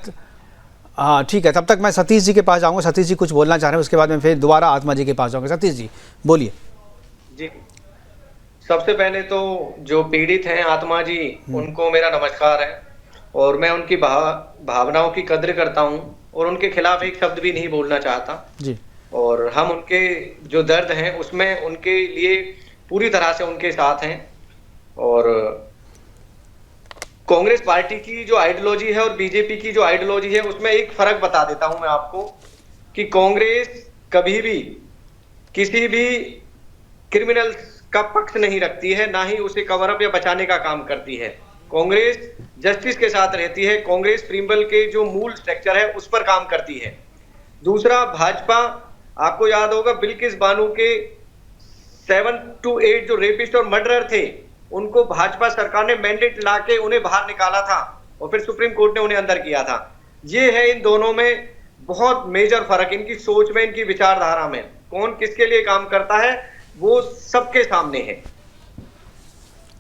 हाँ ठीक है। तब तक मैं सतीश जी के पास जाऊँगा। सतीश जी कुछ बोलना चाह रहे हैं, उसके बाद मैं फिर दोबारा आत्मा जी के पास जाऊँगा। सतीश जी बोलिए। जी, सबसे पहले तो जो पीड़ित हैं आत्मा जी, उनको मेरा नमस्कार है, और मैं उनकी भावनाओं की कद्र करता हूं, और उनके खिलाफ एक शब्द भी नहीं बोलना चाहता जी। और हम उनके जो दर्द हैं उसमें उनके लिए पूरी तरह से उनके साथ हैं। और कांग्रेस पार्टी की जो आइडियोलॉजी है और बीजेपी की जो आइडियोलॉजी है, उसमें एक फर्क बता देता हूं मैं आपको, कि कांग्रेस कभी भी किसी भी क्रिमिनल का पक्ष नहीं रखती है, ना ही उसे कवर अप या बचाने का काम करती है। कांग्रेस जस्टिस के साथ रहती है। कांग्रेस प्रिंसिपल के जो मूल स्ट्रक्चर है उस पर काम करती है। दूसरा, भाजपा आपको याद होगा बिल्किस बानो के 7 to 8 जो रेपिस्ट और मर्डरर थे, उनको भाजपा सरकार ने मैंडेट लाके उन्हें बाहर निकाला था और फिर सुप्रीम कोर्ट ने उन्हें अंदर किया था। ये है इन दोनों में बहुत मेजर फर्क, इनकी सोच में, इनकी विचारधारा में। कौन किसके लिए काम करता है वो सबके सामने है।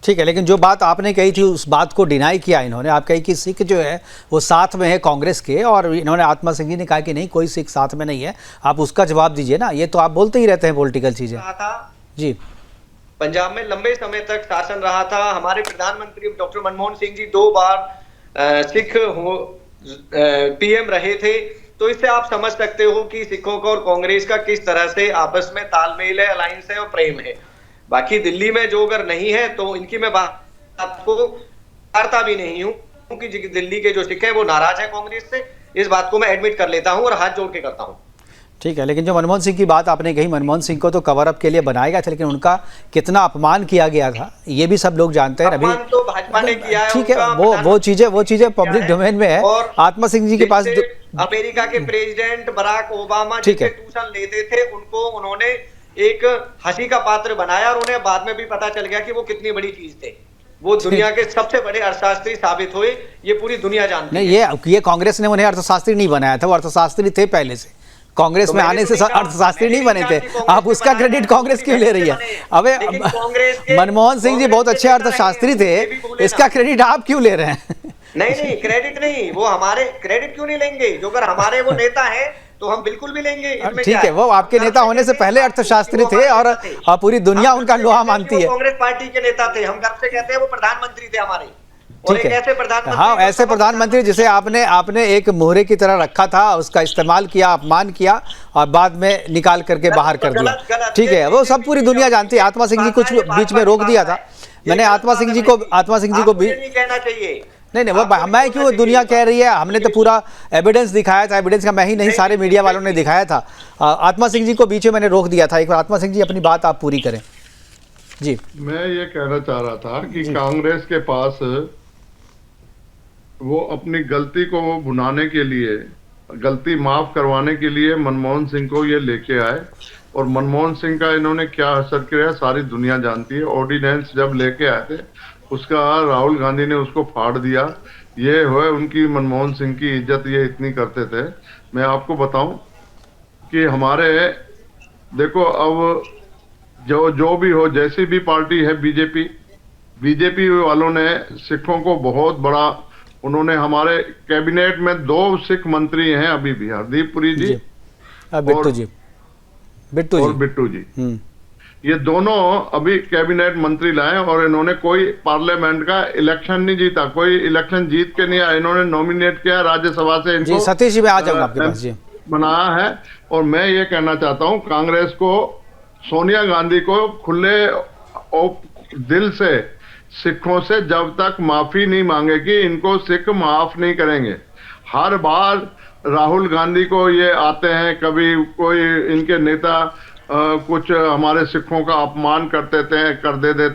ठीक है, लेकिन जो बात आपने कही थी उस बात को डिनाई किया इन्होंने। आप कही कि सिख जो है वो साथ में है कांग्रेस के, और इन्होंने आत्मा सिंह जी ने कहा कि नहीं, कोई सिख साथ में नहीं है। आप उसका जवाब दीजिए ना, ये तो आप बोलते ही रहते हैं पॉलिटिकल चीजें। जी, पंजाब में लंबे समय तक शासन रहा था। हमारे प्रधानमंत्री डॉक्टर मनमोहन सिंह जी 2 बार सिख पीएम रहे थे। तो इससे आप समझ सकते हो कि सिखों का और कांग्रेस का किस तरह से आपस में तालमेल है, अलायंस है और प्रेम है। बाकी दिल्ली में जो अगर नहीं है तो इनकी मैं बात आपको करता भी नहीं हूं, क्योंकि दिल्ली के जो सिख हैं वो नाराज है कांग्रेस से। इस बात को मैं एडमिट कर लेता हूं और हाथ जोड़ के करता हूं। ठीक है, लेकिन जो मनमोहन सिंह की बात आपने कही, मनमोहन सिंह को तो कवर अप के लिए बनाया गया था, लेकिन उनका कितना अपमान किया गया था ये भी सब लोग जानते हैं। अभी तो भाजपा ने किया है। ठीक है, वो चीजें पब्लिक डोमेन में है। और आत्मा सिंह जी के पास अमेरिका के प्रेसिडेंट बराक ओबामा जिससे ट्यूशन लेते थे, उनको उन्होंने एक हंसी का पात्र बनाया और उन्हें बाद में भी पता चल गया कि वो कितनी बड़ी चीज थे। वो दुनिया के सबसे बड़े अर्थशास्त्री साबित हुए, ये पूरी दुनिया जानती है। नहीं, ये कांग्रेस ने उन्हें अर्थशास्त्री नहीं बनाया था, वो अर्थशास्त्री थे पहले से। कांग्रेस में आने से अर्थशास्त्री नहीं बने थे। आप उसका क्रेडिट कांग्रेस क्यों ले रही है? अबे मनमोहन सिंह जी बहुत अच्छे अर्थशास्त्री थे, इसका क्रेडिट आप क्यों ले रहे हैं? नहीं, क्रेडिट नहीं, वो हमारे क्रेडिट क्यों नहीं लेंगे? जो अगर हमारे वो नेता है तो हम बिल्कुल भी लेंगे। ठीक है, वो आपके नेता होने से पहले अर्थशास्त्री थे और पूरी दुनिया उनका लोहा मानती है। कांग्रेस पार्टी के नेता थे, हम गर्व से कहते हैं वो प्रधानमंत्री थे हमारे। ठीक है, हाँ, ऐसे प्रधानमंत्री जिसे आपने एक मोहरे की तरह रखा था, उसका इस्तेमाल किया, अपमान किया और बाद में निकाल करके बाहर कर दिया। ठीक है, वो सब पूरी दुनिया जानती है। आत्मा सिंह जी कुछ बीच में रोक दिया था मैंने। आत्मा सिंह जी को भी कहना चाहिए। नहीं, वो मैं क्यों, दुनिया कह रही है। हमने तो पूरा एविडेंस दिखाया था, एविडेंस का मैं ही नहीं, सारे मीडिया वालों ने दिखाया था। आत्मा सिंह जी को बीच में मैंने रोक दिया था। एक बार आत्मा सिंह जी अपनी बात आप पूरी करें। जी, मैं ये कहना चाह रहा था कि कांग्रेस के पास वो अपनी गलती को भुनाने के लिए, गलती माफ करवाने के लिए मनमोहन सिंह को ये लेके आए। और मनमोहन सिंह का इन्होंने क्या असर किया सारी दुनिया जानती है। ऑर्डिनेंस जब लेके आए थे उसका राहुल गांधी ने उसको फाड़ दिया। ये हुए उनकी, मनमोहन सिंह की इज्जत ये इतनी करते थे। मैं आपको बताऊं कि हमारे, देखो अब जो भी हो, जैसी भी पार्टी है, बीजेपी वालों ने सिखों को बहुत बड़ा, उन्होंने हमारे कैबिनेट में 2 सिख मंत्री हैं अभी भी, हरदीप पुरी जी और बिट्टू जी। ये दोनों अभी कैबिनेट मंत्री लाए और इन्होंने कोई पार्लियामेंट का इलेक्शन नहीं जीता, कोई इलेक्शन जीत के नहीं आया। इन्होंने नॉमिनेट किया राज्यसभा से, इनको सतीश जी मैं आ जाऊंगा आपके पास जी, बनाया है। और मैं ये कहना चाहता हूं कांग्रेस को, सोनिया गांधी को खुले दिल से सिखों से जब तक माफी नहीं मांगेगी, इनको सिख माफ नहीं करेंगे। हर बार राहुल गांधी को ये आते हैं, कभी कोई इनके नेता कुछ हमारे सिखों का अपमान कर देते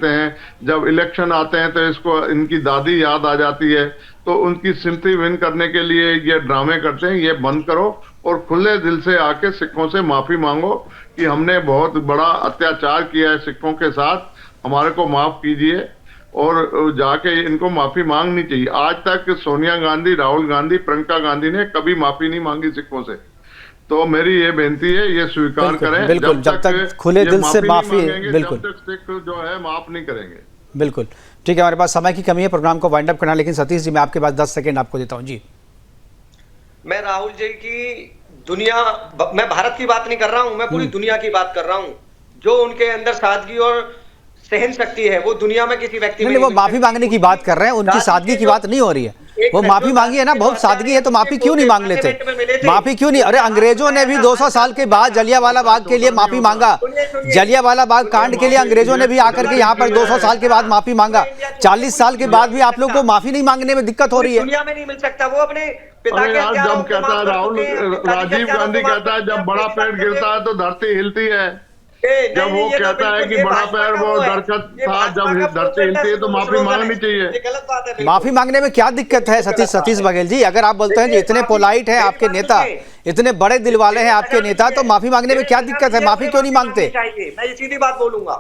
हैं। जब इलेक्शन आते हैं तो इसको इनकी दादी याद आ जाती है, तो उनकी सिंपैथी विन करने के लिए ये ड्रामे करते हैं। ये बंद करो और खुले दिल से आके सिखों से माफी मांगो कि हमने बहुत बड़ा अत्याचार किया है सिखों के साथ, हमारे को माफ कीजिए। और जाके इनको माफी मांगनी चाहिए। आज तक सोनिया गांधी, राहुल गांधी, प्रियंका गांधी ने कभी माफी नहीं मांगी सिखों से। तो मेरी ये बेनती है, ये स्वीकार करें। बिल्कुल, जब तक खुले दिल से माफी, बिल्कुल, जब तक सिख जो है माफ नहीं करेंगे। बिल्कुल ठीक है, हमारे पास समय की कमी है प्रोग्राम को वाइंड अप करना, लेकिन सतीश जी मैं आपके पास 10 सेकंड आपको देता हूं जी। मैं राहुल जी की दुनिया, मैं भारत की बात नहीं कर रहा हूं, मैं पूरी दुनिया की बात कर रहा हूं। जो उनके अंदर सादगी और सहन शक्ति है वो दुनिया में किसी व्यक्ति में वो माफी मांगने की बात कर रहे हैं, उनकी सादगी की बात नहीं हो रही है। वो माफी मांगी है ना, बहुत सादगी है, तो माफी क्यों नहीं मांग लेते? माफी क्यों नहीं? अरे अंग्रेजों ने भी 200 साल के बाद जलियांवाला बाग के लिए माफी मांगा। जलियांवाला बाग कांड के लिए अंग्रेजों ने भी आकर के यहाँ पर 200 साल के बाद माफी मांगा। 40 साल के बाद भी आप लोग को माफी नहीं मांगने में दिक्कत हो रही है। दुनिया में नहीं मिल सकता। वो अपने पिता के जब कहता है राहुल, राजीव गांधी कहता है जब बड़ा पेड़ गिरता है तो धरती हिलती है। जब वो कहता है कि बड़ा पैर वो दरखत था, जब धरती हिलती है तो माफी मांगनी चाहिए। माफी मांगने में क्या दिक्कत है सतीश बघेल जी? अगर आप बोलते हैं कि इतने पोलाइट है आपके नेता, इतने बड़े दिल वाले हैं आपके नेता, तो माफी मांगने में क्या दिक्कत है? माफी क्यों नहीं मांगते? मैं ये सीधी बात बोलूंगा,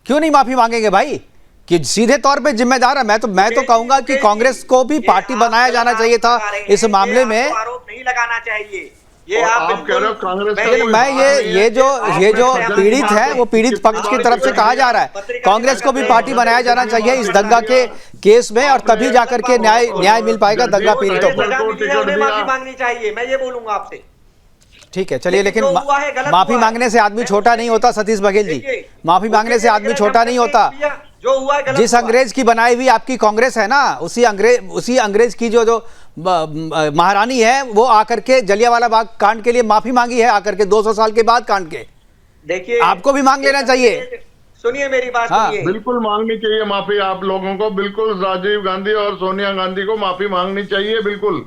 क्यों नहीं माफी मांगेंगे भाई? कि सीधे तौर पे जिम्मेदार है। मैं तो कहूंगा कि कांग्रेस को भी पार्टी बनाया जाना चाहिए था इस मामले में। आरोप नहीं लगाना चाहिए, ये आप कह रहे हो कांग्रेस का मैं ये जो पीड़ित है वो पीड़ित पक्ष की तरफ से कहा जा रहा है, कांग्रेस को भी पार्टी बनाया जाना चाहिए इस दंगा के केस में, और तभी जाकर के न्याय मिल पाएगा दंगा पीड़ितों को। माफी मांगनी चाहिए, मैं ये बोलूंगा आपसे। ठीक है, चलिए, लेकिन माफी मांगने से आदमी छोटा नहीं होता सतीश बघेल जी, माफी मांगने से आदमी छोटा नहीं होता। जो हुआ है जिस अंग्रेज की बनाई हुई आपकी कांग्रेस है ना, उसी अंग्रेज की जो महारानी है वो आकर के जलियांवाला बाग कांड के लिए माफी मांगी है, आकर के 200 साल के बाद कांड के। देखिए, आपको भी मांग लेना चाहिए। सुनिए मेरी बात, सुनिए। बिल्कुल मांगनी चाहिए माफी आप लोगों को, बिल्कुल राजीव गांधी और सोनिया गांधी को माफी मांगनी चाहिए, बिल्कुल।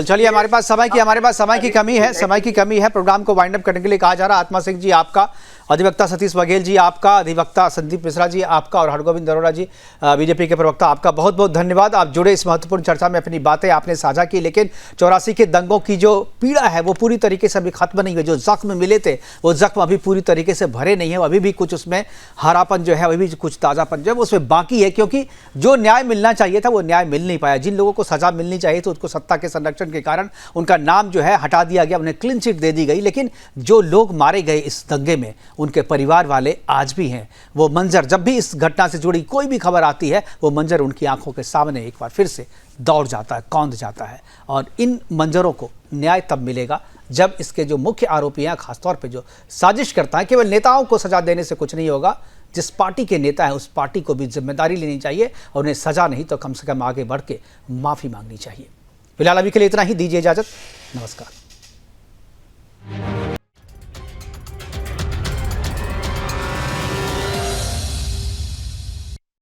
चलिए, हमारे पास समय की कमी है। प्रोग्राम को वाइंड अप करने के लिए कहा जा रहा है। आत्मा सिंह जी आपका, अधिवक्ता सतीश बघेल जी आपका, अधिवक्ता संदीप मिश्रा जी आपका, और हरगोविंद अरोड़ा जी बीजेपी के प्रवक्ता आपका बहुत बहुत धन्यवाद। आप जुड़े इस महत्वपूर्ण चर्चा में, अपनी बातें आपने साझा की। लेकिन 84 के दंगों की जो पीड़ा है वो पूरी तरीके से अभी खत्म नहीं हुई। जो जख्म मिले थे वो जख्म अभी पूरी तरीके से भरे नहीं है, अभी भी कुछ उसमें हरापन जो है, अभी भी कुछ ताज़ापन जो है उसमें बाकी है, क्योंकि जो न्याय मिलना चाहिए था वो न्याय मिल नहीं पाया। जिन लोगों को सजा मिलनी चाहिए तो उसको सत्ता के संरक्षण के कारण उनका नाम जो है हटा दिया गया, उन्हें क्लीन चिट दे दी गई। लेकिन जो लोग मारे गए इस दंगे में, उनके परिवार वाले आज भी हैं। वो मंजर, जब भी इस घटना से जुड़ी कोई भी खबर आती है, वो मंजर उनकी आंखों के सामने एक बार फिर से दौड़ जाता है, कौंध जाता है। और इन मंजरों को न्याय तब मिलेगा जब इसके जो मुख्य आरोपी हैं, खासतौर पे जो साजिश करता है, केवल नेताओं को सजा देने से कुछ नहीं होगा। जिस पार्टी के नेता है उस पार्टी को भी जिम्मेदारी लेनी चाहिए, और उन्हें सजा नहीं तो कम से कम आगे बढ़ के माफी मांगनी चाहिए। फिलहाल अभी के लिए इतना ही, दीजिए इजाजत, नमस्कार।